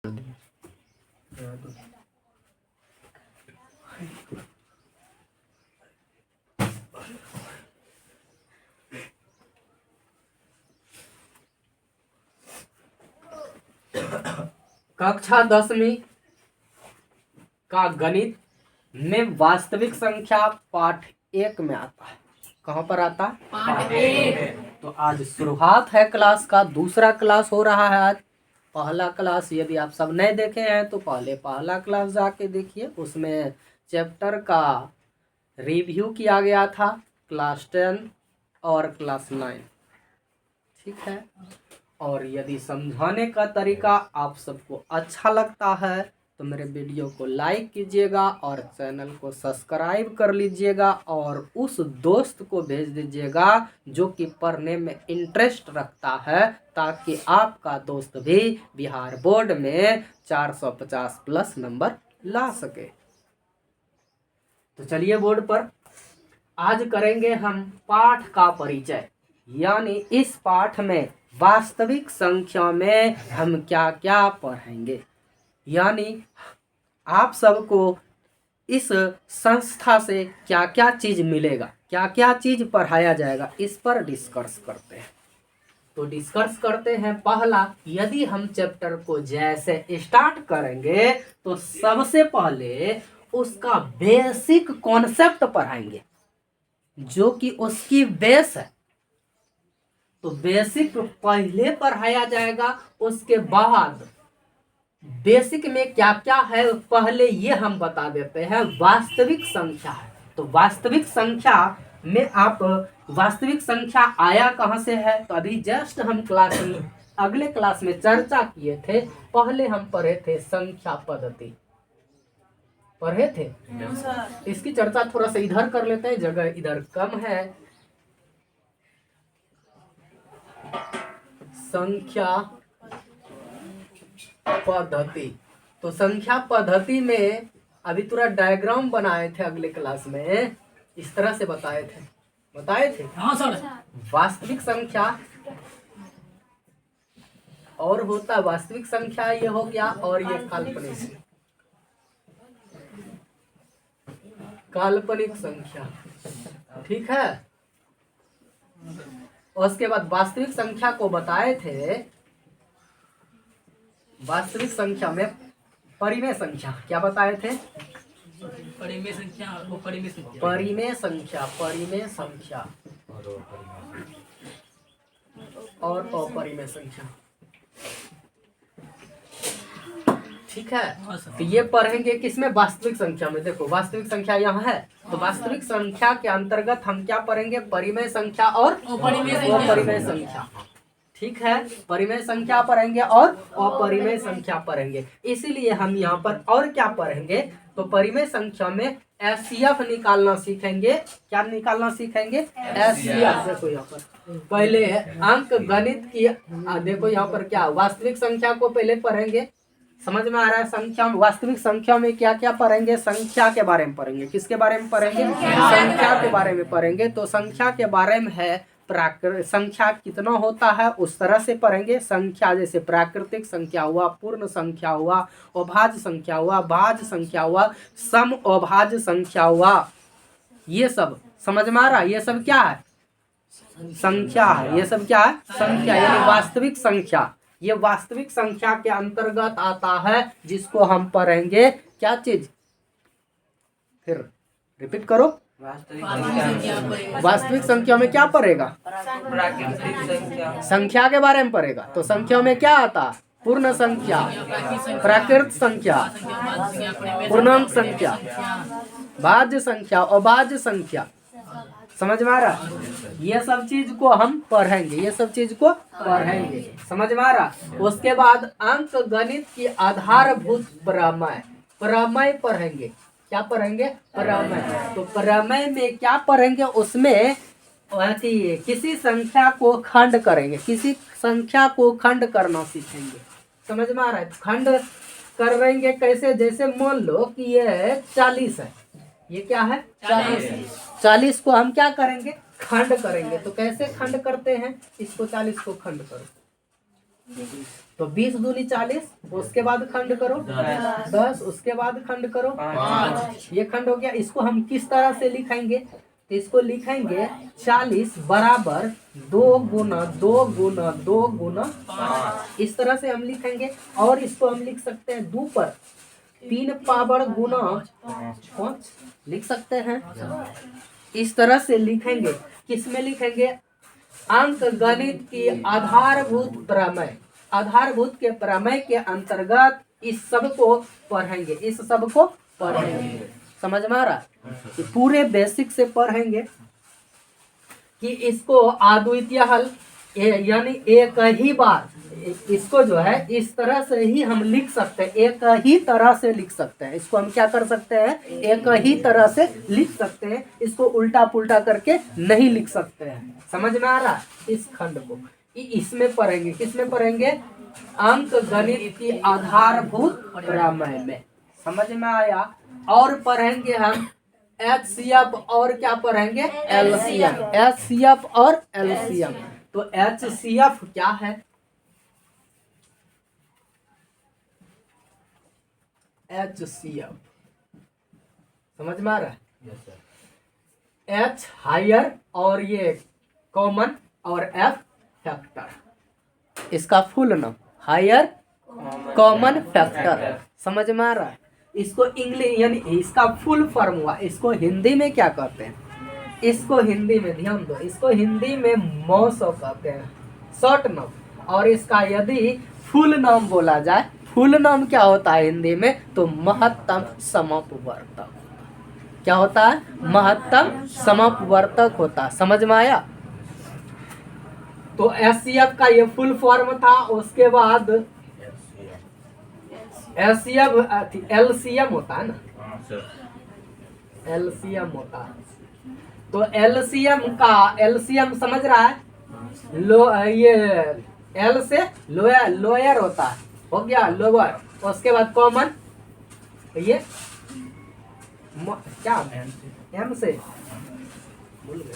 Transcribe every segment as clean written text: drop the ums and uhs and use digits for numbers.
कक्षा 10वीं का गणित में वास्तविक संख्या पाठ 1 में आता है। कहाँ पर आता है? पाठ 1। तो आज शुरुआत है क्लास का, दूसरा क्लास हो रहा है आज। पहला क्लास यदि आप सब नहीं देखे हैं तो पहला क्लास जाके देखिए, उसमें चैप्टर का रिव्यू किया गया था, क्लास 10 और क्लास 9। ठीक है। और यदि समझाने का तरीका आप सबको अच्छा लगता है तो मेरे वीडियो को लाइक कीजिएगा और चैनल को सब्सक्राइब कर लीजिएगा और उस दोस्त को भेज दीजिएगा जो कि पढ़ने में इंटरेस्ट रखता है, ताकि आपका दोस्त भी बिहार बोर्ड में 450 प्लस नंबर ला सके। तो चलिए बोर्ड पर आज करेंगे हम पाठ का परिचय, यानी इस पाठ में वास्तविक संख्या में हम क्या क्या पढ़ेंगे, यानी आप सबको इस संस्था से क्या क्या चीज मिलेगा, क्या क्या चीज पढ़ाया जाएगा, इस पर डिस्कस करते हैं। तो डिस्कस करते हैं। पहला, यदि हम चैप्टर को जैसे स्टार्ट करेंगे तो सबसे पहले उसका बेसिक कॉन्सेप्ट पढ़ाएंगे जो कि उसकी बेस है। तो बेसिक पहले पढ़ाया जाएगा, उसके बाद बेसिक में क्या क्या है पहले ये हम बता देते हैं। वास्तविक संख्या है, तो वास्तविक संख्या में आप वास्तविक संख्या आया कहाँ से है, तो अभी जस्ट हम क्लास में अगले क्लास में चर्चा किए थे। पहले हम पढ़े थे संख्या पद्धति, पढ़े थे। इसकी चर्चा थोड़ा सा इधर कर लेते हैं, जगह इधर कम है। संख्या पद्धति, तो संख्या पद्धति में अभी थोड़ा डायग्राम बनाए थे अगले क्लास में, इस तरह से बताए थे। हाँ सर। वास्तविक संख्या और होता वास्तविक संख्या, ये हो गया, और ये काल्पनिक संख्या। ठीक है। उसके बाद वास्तविक संख्या को बताए थे, वास्तविक संख्या में परिमेय संख्या क्या बताए थे? परिमेय संख्या और अपरिमेय संख्या। ठीक है। तो ये पढ़ेंगे किसमें? वास्तविक संख्या में। देखो वास्तविक संख्या यहाँ है, तो वास्तविक संख्या के अंतर्गत हम क्या पढ़ेंगे? परिमेय संख्या और अपरिमेय संख्या। ठीक है। परिमेय संख्या पढ़ेंगे और अपरिमेय संख्या पढ़ेंगे। इसीलिए हम यहाँ पर और क्या पढ़ेंगे, तो परिमेय संख्या में एचसीएफ निकालना सीखेंगे। क्या निकालना सीखेंगे? एचसीएफ। देखो यहाँ पर पहले अंक गणित की, देखो यहाँ पर क्या वास्तविक संख्या को पहले पढ़ेंगे। समझ में आ रहा है? संख्या, वास्तविक संख्या में क्या क्या पढ़ेंगे? संख्या के बारे में पढ़ेंगे। किसके बारे में पढ़ेंगे? संख्या के बारे में पढ़ेंगे। तो संख्या के बारे में है संख्या कितना होता है उस तरह से पढ़ेंगे। संख्या जैसे प्राकृतिक संख्या हुआ, पूर्ण संख्या हुआ, अभाज्य संख्या हुआ, भाज्य संख्या हुआ, सम अभाज्य संख्या हुआ, ये सब समझ में आ रहा है? ये सब क्या है? संख्या है। ये सब क्या है? संख्या, यानी वास्तविक संख्या। ये वास्तविक संख्या के अंतर्गत आता है, जिसको हम पढ़ेंगे क्या चीज? फिर रिपीट करो। वास्तविक संख्या में क्या पढ़ेगा? संख्या के बारे में पढ़ेगा। तो संख्या में क्या आता? पूर्ण संख्या, प्राकृत संख्या, पूर्णांक संख्या, भाज्य संख्या, अभाज्य संख्या। समझ में आ रहा? ये सब चीज को हम पढ़ेंगे, ये सब चीज को पढ़ेंगे। समझ में आ रहा? उसके बाद अंक गणित की आधारभूत प्रमेय पढ़ेंगे। क्या पढ़ेंगे? प्रमेय। तो प्रमेय में क्या पढ़ेंगे? उसमें किसी संख्या को खंड करेंगे, किसी संख्या को खंड करना सीखेंगे। समझ में आ रहा है? खंड करेंगे कैसे? जैसे मान लो कि ये 40 है, ये क्या है? 40 को हम क्या करेंगे? खंड करेंगे। तो कैसे खंड करते हैं? इसको 40 को खंड करो। तो 20 दूनी 40, उसके बाद खंड करो 10, उसके बाद खंड करो 5। ये खंड हो गया। इसको हम किस तरह से लिखेंगे? तो इसको लिखेंगे 40 बराबर 2 गुना 2 गुना 2 गुना 5। इस तरह से हम लिखेंगे। और इसको हम लिख सकते हैं 2 पर 3 पावर गुना 5 लिख सकते हैं। इस तरह से लिखेंगे। किस में लिखेंगे? अंक गणित की आधारभूत प्रमेय, आधारभूत के प्रमेय के अंतर्गत इस सब को पढ़ेंगे, इस सब को पढ़ेंगे। समझ में आ रहा? कि पूरे बेसिक से पढ़ेंगे कि इसको अद्वितीय हल यानी एक ही बार, इसको जो है इस तरह से ही हम लिख सकते हैं, एक ही तरह से लिख सकते हैं। इसको हम क्या कर सकते हैं? एक ही तरह से लिख सकते हैं। इसको उल्टा पुल्टा करके नहीं लिख सकते हैं। समझ में आ रहा? इस खंड को इसमें पढ़ेंगे। किसमें पढ़ेंगे? अंक गणित की आधारभूत प्रमेय में। समझ में आया? और पढ़ेंगे हम HCF और क्या पढ़ेंगे? LCM। HCF और LCM। तो HCF क्या है? HCF समझ में आ रहा है? H हायर और ये कॉमन और F फैक्टर। इसका फुल नाम हायर कॉमन फैक्टर। समझ में आ रहा है? इसको इंग्लिश यानी इसका फुल फॉर्म हुआ। इसको हिंदी में क्या कहते हैं? इसको हिंदी में ध्यान दो, इसको हिंदी में मौसो कहते हैं, शॉर्ट नाम। और इसका यदि फुल नाम बोला जाए, फुल नाम क्या होता है हिंदी में? तो महत्तम समपवर्तक। क्या होता है? महत्तम समपवर्तक होता है। समझ में आया? तो HCF का ये फुल फॉर्म था। उसके बाद LCM होता है ना, LCM होता है। तो LCM समझ रहा है? ये L से लोअर होता है, हो गया लोअर। उसके बाद कॉमन, ये क्या M से भूल गए,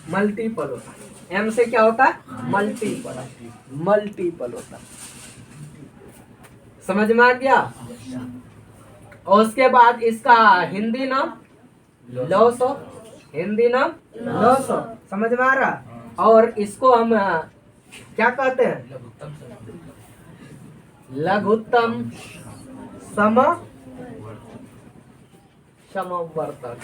मल्टीपल होता है। M से क्या होता है? मल्टीपल, मल्टीपल होता है। समझ में आ गया? और उसके बाद इसका हिंदी नाम लौसो, हिंदी नाम लौसो। समझ में आ रहा? और इसको हम क्या कहते हैं? लघुत्तम समवर्तक।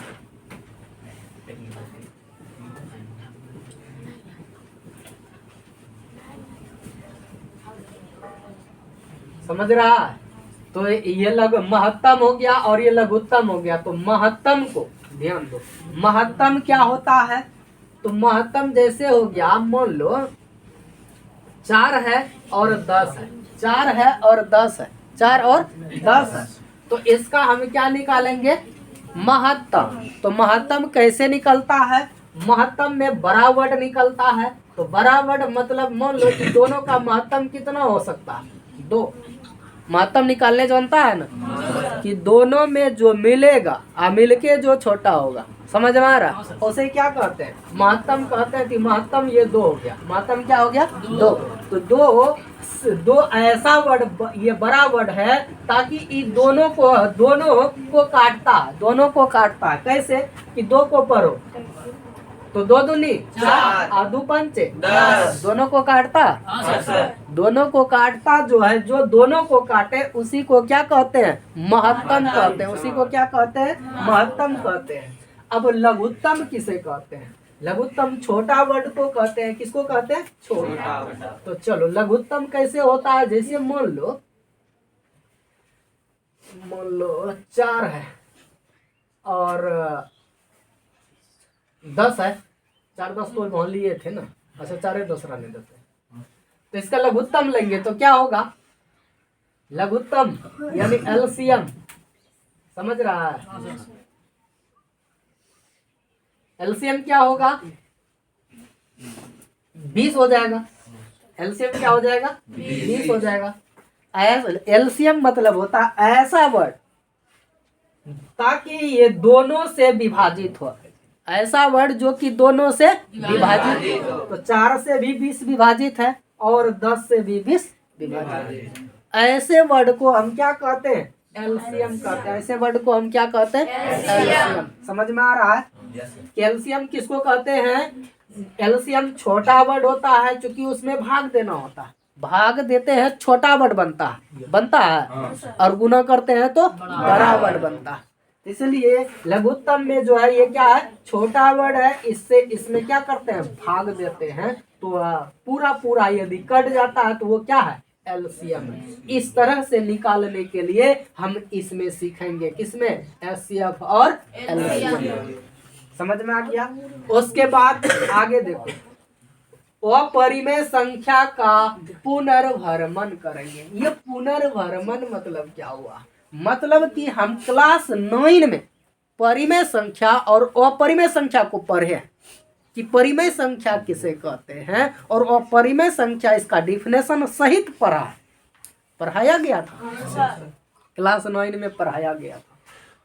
समझ रहा है? तो ये महत्तम हो गया और ये लघुत्तम हो गया। तो महत्तम को ध्यान दो, महत्तम क्या होता है? तो महत्तम जैसे हो गया, मान लो 4 है और 10 है, 4 है और 10 है, 4 और 10 है। तो इसका हम क्या निकालेंगे? महत्तम। तो महत्तम कैसे निकलता है? महत्तम में बड़ा वर्ड निकलता है। तो बड़ा वर्ड मतलब मान लो कि दोनों का महत्तम कितना हो सकता है? 2। महत्तम निकालने जानता है ना, कि दोनों में जो मिलेगा मिलके जो छोटा होगा। समझ में आ रहा? उसे क्या कहते हैं? महत्तम कहते हैं। कि महत्तम ये 2 हो गया। महत्तम क्या हो गया? 2। तो 2 ऐसा वर्ड, ये बड़ा वर्ड है ताकि इन दोनों को काटता है। कैसे? कि 2 को पढ़ो तो 2 दूनी 4 और 2 पंचे 10। दोनों को काटता, दोनों को काटता जो है, जो दोनों को काटे उसी को क्या कहते हैं? महत्तम कहते हैं। उसी को क्या कहते हैं? महत्तम कहते हैं। अब लघुत्तम किसे कहते हैं? लघुत्तम छोटा वर्ड को कहते हैं। किसको कहते हैं? छोटा। तो चलो लघुत्तम कैसे होता है? जैसे मान लो 4 है और 10 है। 4 10 तो मान लिए थे ना। अच्छा 4 10 रहने देते हैं। तो इसका लघुत्तम लेंगे तो क्या होगा? लघुत्तम यानी LCM। समझ रहा है? LCM क्या होगा? 20 हो जाएगा। LCM क्या हो जाएगा? 20 हो जाएगा। LCM मतलब होता है ऐसा वर्ड ताकि ये दोनों से विभाजित हो। ऐसा वर्ड जो कि दोनों से विभाजित हो। तो 4 से भी 20 विभाजित है और 10 से भी 20 विभाजित है। ऐसे वर्ड को हम क्या कहते हैं? एलसीएम कहते हैं। ऐसे वर्ड को हम क्या कहते हैं? एलसीएम। समझ में आ रहा है? कैल्शियम किसको कहते हैं? एलसीएम छोटा वर्ड होता है क्योंकि उसमें भाग देना होता है। भाग देते हैं छोटा वर्ड बनता है और गुना करते हैं तो बड़ा वर्ड बनता है। इसलिए लघुत्तम में जो है ये क्या है? छोटा वर्ड है। इससे इसमें क्या करते हैं? भाग देते हैं। तो पूरा यदि कट जाता है तो वो क्या है? एलसीएम। इस तरह से निकालने के लिए हम इसमें सीखेंगे। किसमें? एचसीएफ और एलसीएम। समझ में आ गया? उसके बाद आगे देखो, अपरिमेय संख्या का पुनर्भरमन करेंगे। ये पुनर्भरमन मतलब क्या हुआ? मतलब कि हम क्लास 9 में परिमेय संख्या और अपरिमेय संख्या को पढ़े कि परिमेय संख्या किसे कहते हैं और अपरिमेय संख्या, इसका डिफिनेशन सहित पढ़ाया गया था। क्लास 9 में पढ़ाया गया था।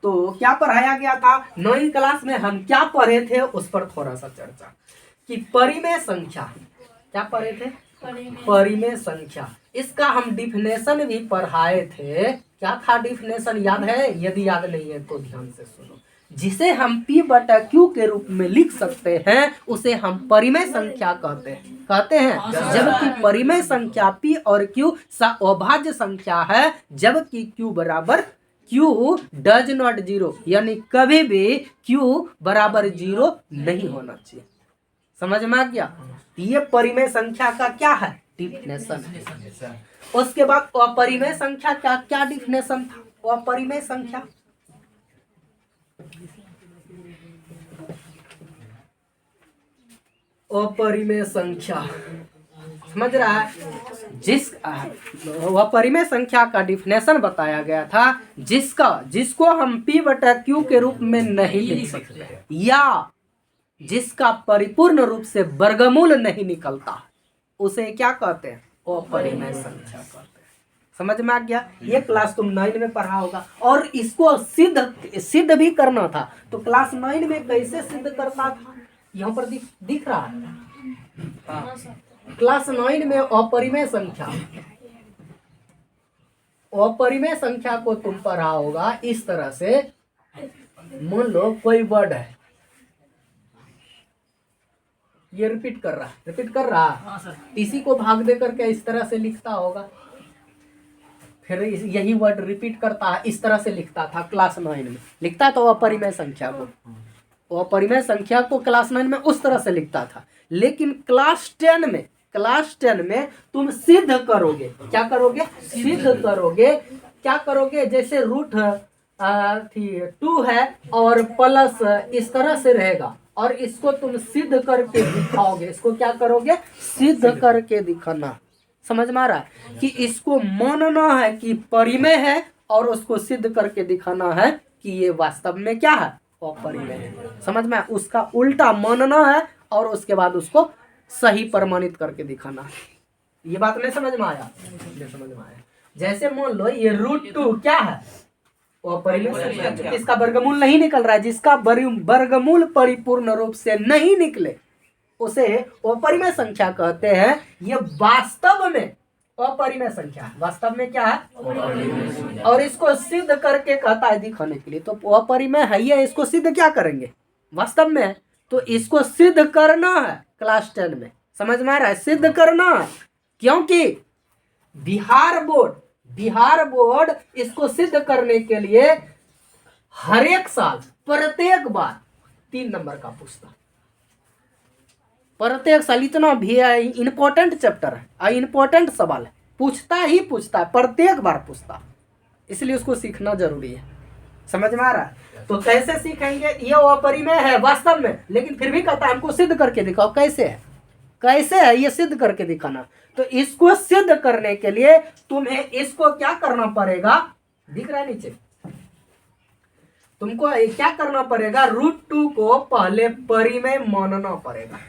तो क्या पढ़ाया गया था? 9वीं क्लास में हम क्या पढ़े थे उस पर थोड़ा सा चर्चा कि परिमेय संख्या क्या पढ़े थे? परिमेय संख्या। इसका हम डिफिनेशन भी पढ़ाए थे। क्या था डिफिनेशन? याद है? यदि याद नहीं है तो ध्यान से सुनो। जिसे हम P/Q के रूप में लिख सकते हैं उसे हम परिमेय संख्या कहते हैं। जबकि परिमेय संख्या P और Q अभाज्य संख्या है, जबकि Q बराबर Q डज नॉट 0, यानी कभी भी Q बराबर 0 नहीं होना चाहिए। समझ में आ गया? ये परिमेय संख्या का क्या है? डिफिनेशन है। उसके बाद अपरिमेय संख्या का क्या डिफिनेशन था? अपरिमेय संख्या अपरिमेय संख्या समझ रहा है? अपरिमेय संख्या का डिफिनेशन बताया गया था जिसको हम P/Q के रूप में नहीं लिख सकते या जिसका परिपूर्ण रूप से वर्गमूल नहीं निकलता, उसे क्या कहते हैं? अपरिमेय संख्या कहते हैं। समझ में आ गया? ये क्लास तुम 9 में पढ़ा होगा और इसको सिद्ध भी करना था। तो क्लास 9 में कैसे सिद्ध करता था? यहाँ पर दिख रहा है। क्लास 9 में अपरिमेय संख्या को तुम पढ़ा होगा इस तरह से। मान लो कोई वर्ड है, ये रिपीट कर रहा है। इसी को भाग दे करके इस तरह से लिखता होगा, फिर यही वर्ड रिपीट करता है, इस तरह से लिखता था क्लास 9 में। लिखता तो अपरिमेय संख्या को क्लास 9 में उस तरह से लिखता था। लेकिन क्लास 10 में तुम सिद्ध करोगे। क्या करोगे? सिद्ध करोगे। क्या करोगे? जैसे रूट 2 है और प्लस इस तरह से रहेगा और इसको तुम सिद्ध करके दिखाओगे। इसको क्या करोगे? सिद्ध करके दिखाना। समझ में आ रहा है कि इसको मानना है कि परिमेय है और उसको सिद्ध करके दिखाना है कि ये वास्तव में क्या है? अपरिमेय है। समझ में? उसका उल्टा मानना है और उसके बाद उसको सही प्रमाणित करके दिखाना है। ये बात नहीं समझ में आया? समझ में आया? जैसे मान लो ये √2 क्या है? अपरिमेय संख्या, इसका वर्गमूल नहीं निकल रहा है। जिसका वर्गमूल परिपूर्ण रूप से नहीं निकले उसे अपरिमेय संख्या कहते हैं। ये वास्तव में अपरिमेय संख्या, वास्तव में क्या है? और इसको सिद्ध करके कहता है दिखाने के लिए। तो अपरिमेय है ये, इसको सिद्ध क्या करेंगे? वास्तव में तो इसको सिद्ध करना है क्लास 10 में। समझ में आ रहा है? सिद्ध करना, क्योंकि बिहार बोर्ड इसको सिद्ध करने के लिए हर एक साल प्रत्येक बार 3 नंबर का पूछता। प्रत्येक साल इतना भी इंपॉर्टेंट चैप्टर है, इंपॉर्टेंट सवाल है, पूछता है, प्रत्येक बार पूछता। इसलिए उसको सीखना जरूरी है। समझ में आ रहा है? तो कैसे सीखेंगे? ये अपरिमेय है वास्तव में, लेकिन फिर भी कहता है हमको सिद्ध करके दिखाओ। कैसे है ये सिद्ध करके दिखाना? तो इसको सिद्ध करने के लिए तुम्हें इसको क्या करना पड़ेगा? दिख रहा है नीचे? तुमको क्या करना पड़ेगा? √2 को पहले परिमेय मानना पड़ेगा।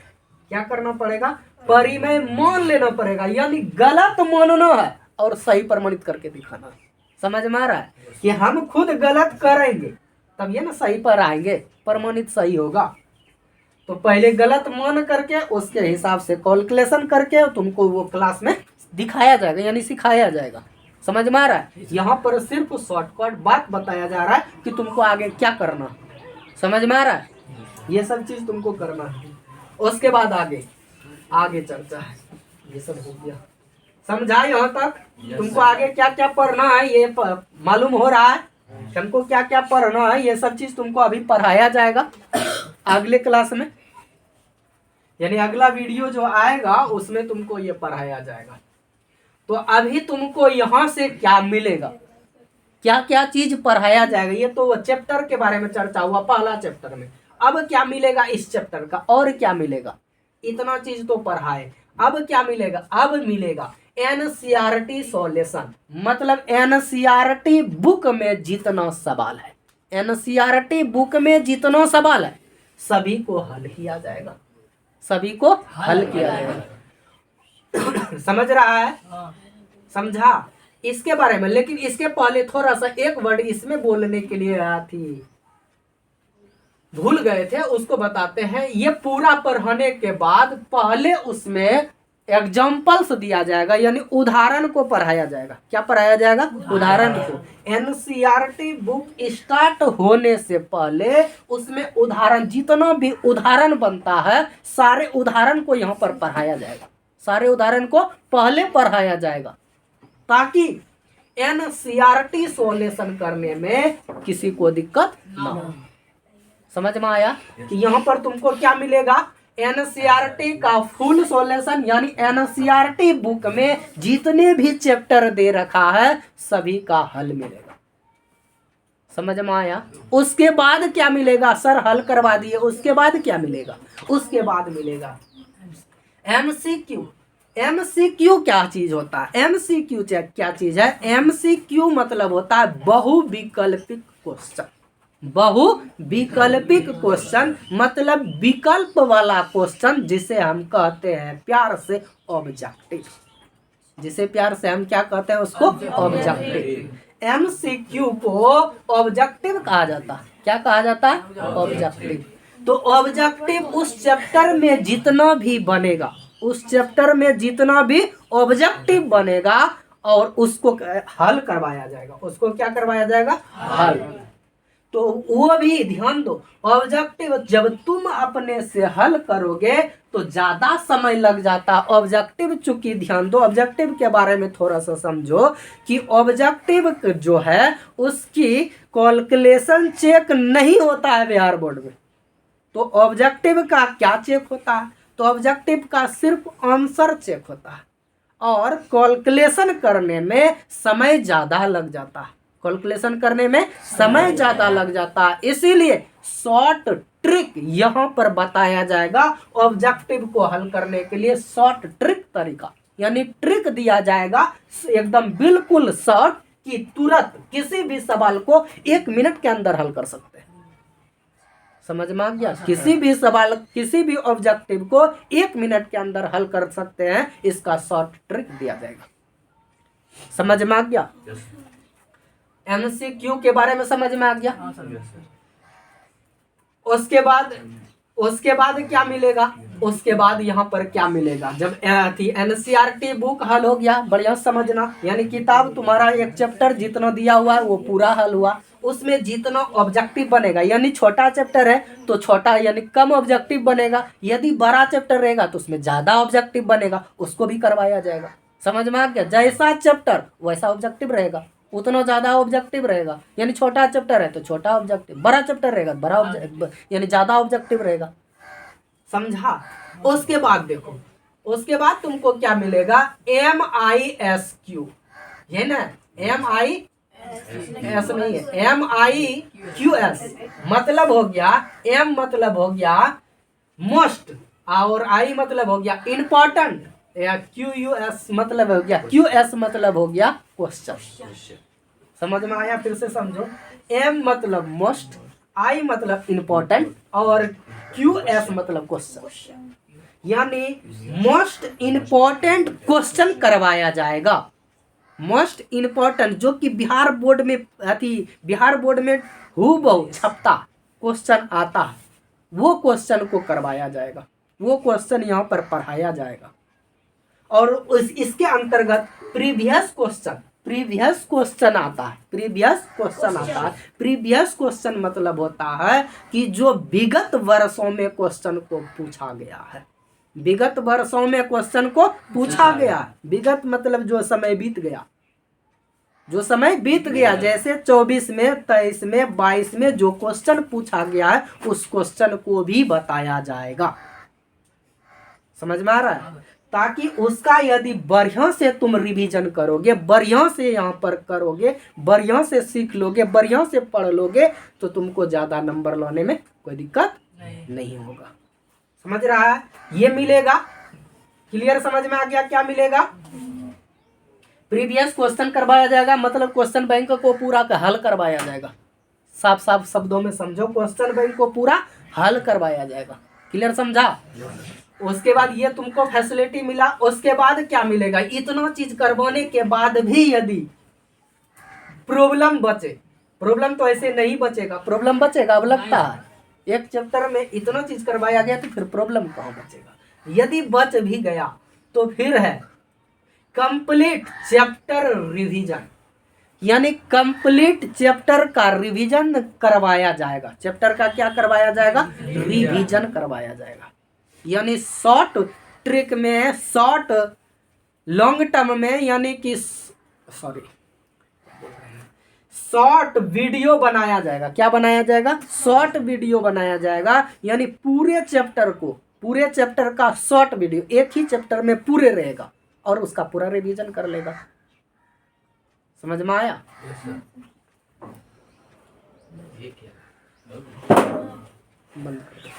क्या करना पड़ेगा? परिमेय मान लेना पड़ेगा, यानी गलत मानना है और सही प्रमाणित करके दिखाना। समझ में आ रहा है कि हम खुद गलत करेंगे तब ये ना सही पर आएंगे, प्रमाणित सही होगा। तो पहले गलत मान करके उसके हिसाब से कैलकुलेशन करके तुमको वो क्लास में दिखाया जाएगा, यानी सिखाया जाएगा। समझ में आ रहा है? यहाँ पर सिर्फ शॉर्टकट बात बताया जा रहा है कि तुमको आगे क्या करना। समझ में आ रहा है? ये सब चीज तुमको करना है। उसके बाद आगे चर्चा है। ये सब हो गया, समझा यहाँ तक? तुमको आगे क्या क्या पढ़ना है ये मालूम हो रहा है? तुमको क्या क्या पढ़ना है ये सब चीज तुमको अभी पढ़ाया जाएगा अगले क्लास में, यानी अगला वीडियो जो आएगा उसमें तुमको ये पढ़ाया जाएगा। तो अभी तुमको यहाँ से क्या मिलेगा, क्या क्या चीज पढ़ाया जाएगा, ये तो चैप्टर के बारे में चर्चा हुआ पहला चैप्टर में। अब क्या मिलेगा इस चैप्टर का, और क्या मिलेगा? इतना चीज तो पढ़ाए, अब क्या मिलेगा? अब मिलेगा एनसीईआरटी सॉल्यूशन, मतलब एनसीईआरटी बुक में जितना सवाल है, एनसीईआरटी बुक में जितना सवाल है सभी को हल किया जाएगा, सभी को हल किया जाएगा। समझ रहा है? समझा इसके बारे में? लेकिन इसके पहले थोड़ा सा एक वर्ड इसमें बोलने के लिए आया थी, भूल गए थे, उसको बताते हैं। ये पूरा पढ़ने के बाद पहले उसमें एग्जाम्पल्स दिया जाएगा, यानी उदाहरण को पढ़ाया जाएगा। क्या पढ़ाया जाएगा? उदाहरण को। एनसीईआरटी बुक स्टार्ट होने से पहले उसमें उदाहरण, जितना भी उदाहरण बनता है सारे उदाहरण को यहाँ पर पढ़ाया जाएगा, सारे उदाहरण को पहले पढ़ाया जाएगा, ताकि एनसीईआरटी सॉल्यूशन करने में किसी को दिक्कत ना हो। समझ में आया कि यहाँ पर तुमको क्या मिलेगा? एनसीईआरटी का फुल सॉल्यूशन, यानी एनसीईआरटी बुक में जितने भी चैप्टर दे रखा है सभी का हल मिलेगा। समझ में आया? उसके बाद क्या मिलेगा? सर हल करवा दिए, उसके बाद क्या मिलेगा? उसके बाद मिलेगा एमसीक्यू। एमसीक्यू क्या चीज होता है? एमसीक्यू क्या चीज है? एमसीक्यू मतलब होता है बहुविकल्पिक क्वेश्चन। बहुविकल्पिक क्वेश्चन मतलब विकल्प वाला क्वेश्चन, जिसे हम कहते हैं प्यार से ऑब्जेक्टिव, जिसे प्यार से हम क्या कहते हैं? उसको ऑब्जेक्टिव। एमसीक्यू को ऑब्जेक्टिव कहा जाता है। क्या कहा जाता है? ऑब्जेक्टिव। तो ऑब्जेक्टिव उस चैप्टर में जितना भी बनेगा, उस चैप्टर में जितना भी ऑब्जेक्टिव बनेगा और उसको हल करवाया जाएगा। उसको क्या करवाया जाएगा? हल। तो वो भी ध्यान दो, ऑब्जेक्टिव जब तुम अपने से हल करोगे तो ज्यादा समय लग जाता। ऑब्जेक्टिव चूंकि, ध्यान दो, ऑब्जेक्टिव के बारे में थोड़ा सा समझो कि ऑब्जेक्टिव जो है उसकी कैलकुलेशन चेक नहीं होता है बिहार बोर्ड में। तो ऑब्जेक्टिव का क्या चेक होता है? तो ऑब्जेक्टिव का सिर्फ आंसर चेक होता है, और कैलकुलेशन करने में समय ज्यादा लग जाता है। कैलकुलेशन करने में समय ज्यादा लग जाता है, इसीलिए शॉर्ट ट्रिक यहाँ पर बताया जाएगा। ऑब्जेक्टिव को हल करने के लिए शॉर्ट ट्रिक तरीका, यानी ट्रिक दिया जाएगा एकदम बिल्कुल शॉर्ट, कि तुरंत किसी भी सवाल को 1 मिनट के अंदर हल कर सकते हैं। समझ में आ गया? किसी भी सवाल, किसी भी ऑब्जेक्टिव को 1 मिनट के अंदर हल कर सकते हैं, इसका शॉर्ट ट्रिक दिया जाएगा। समझ में आ गया? एमसीक्यू के बारे में समझ में आ गया? उसके बाद क्या मिलेगा? उसके बाद यहाँ पर क्या मिलेगा? जब एनसीईआरटी बुक हल हो गया, बढ़िया समझना, यानी किताब तुम्हारा एक चैप्टर जितना दिया हुआ है वो पूरा हल हुआ। उसमें जितना ऑब्जेक्टिव बनेगा, यानी छोटा चैप्टर है तो छोटा यानी कम ऑब्जेक्टिव बनेगा, यदि बड़ा चैप्टर रहेगा तो उसमें ज्यादा ऑब्जेक्टिव बनेगा, उसको भी करवाया जाएगा। समझ में आ गया? जैसा चैप्टर वैसा ऑब्जेक्टिव रहेगा, उतना ज्यादा ऑब्जेक्टिव रहेगा। यानी छोटा चैप्टर है तो छोटा ऑब्जेक्टिव, बड़ा चैप्टर रहेगा बड़ा ऑब्जेक्टिव, यानी ज्यादा ऑब्जेक्टिव रहेगा। समझा? उसके बाद देखो, उसके बाद तुमको क्या मिलेगा? MISQ, ये ना MIS नहीं है, MIQS मतलब हो गया, M मतलब हो गया मोस्ट, और I मतलब हो गया इम्पोर्टेंट, या QUS मतलब हो गया, QS मतलब हो गया क्वेश्चन। समझ में आया? फिर से समझो, M मतलब मोस्ट, I मतलब इम्पोर्टेंट, और QS मतलब क्वेश्चन, यानी मोस्ट इम्पोर्टेंट क्वेश्चन करवाया जाएगा। मोस्ट इम्पोर्टेंट जो कि बिहार बोर्ड में हूबहू छपता क्वेश्चन आता है, वो क्वेश्चन को करवाया जाएगा, वो क्वेश्चन यहाँ पर पढ़ाया जाएगा। और इसके अंतर्गत प्रीवियस क्वेश्चन आता है। प्रीवियस क्वेश्चन मतलब होता है कि जो विगत वर्षों में क्वेश्चन को पूछा गया है, विगत वर्षों में क्वेश्चन को पूछा गया है। विगत मतलब जो समय बीत गया, जैसे 24 में, 23 में, 22 में जो क्वेश्चन पूछा गया है उस क्वेश्चन को भी बताया जाएगा। समझ में आ रहा है? ताकि उसका यदि बढ़िया से तुम रिवीजन करोगे, बढ़िया से यहाँ पर करोगे, बढ़िया से सीख लोगे, बढ़िया से पढ़ लोगे, तो तुमको ज्यादा नंबर लाने में कोई दिक्कत नहीं होगा। समझ रहा है? ये मिलेगा, क्लियर समझ में आ गया क्या मिलेगा? प्रीवियस क्वेश्चन करवाया जाएगा, मतलब क्वेश्चन बैंक को पूरा हल करवाया जाएगा। साफ साफ शब्दों में समझो, क्वेश्चन बैंक को पूरा हल करवाया जाएगा। क्लियर समझा? उसके बाद ये तुमको फैसिलिटी मिला। उसके बाद क्या मिलेगा? इतना चीज करवाने के बाद भी यदि प्रॉब्लम बचे, प्रॉब्लम तो ऐसे नहीं बचेगा, प्रॉब्लम बचेगा अब लगता है। एक चैप्टर में इतना चीज करवाया गया तो फिर प्रॉब्लम कहाँ बचेगा? यदि बच भी गया तो फिर है कंप्लीट चैप्टर रिवीजन, यानी कंप्लीट चैप्टर का रिवीजन करवाया जाएगा। चैप्टर का क्या करवाया जाएगा? रिवीजन करवाया जाएगा। यानी शॉर्ट ट्रिक में, शॉर्ट लॉन्ग टर्म में, यानी कि शॉर्ट वीडियो बनाया जाएगा। क्या बनाया जाएगा? शॉर्ट वीडियो बनाया जाएगा। यानी पूरे चैप्टर का शॉर्ट वीडियो एक ही चैप्टर में पूरे रहेगा और उसका पूरा रिवीजन कर लेगा। समझ में आया? बंद कर दो।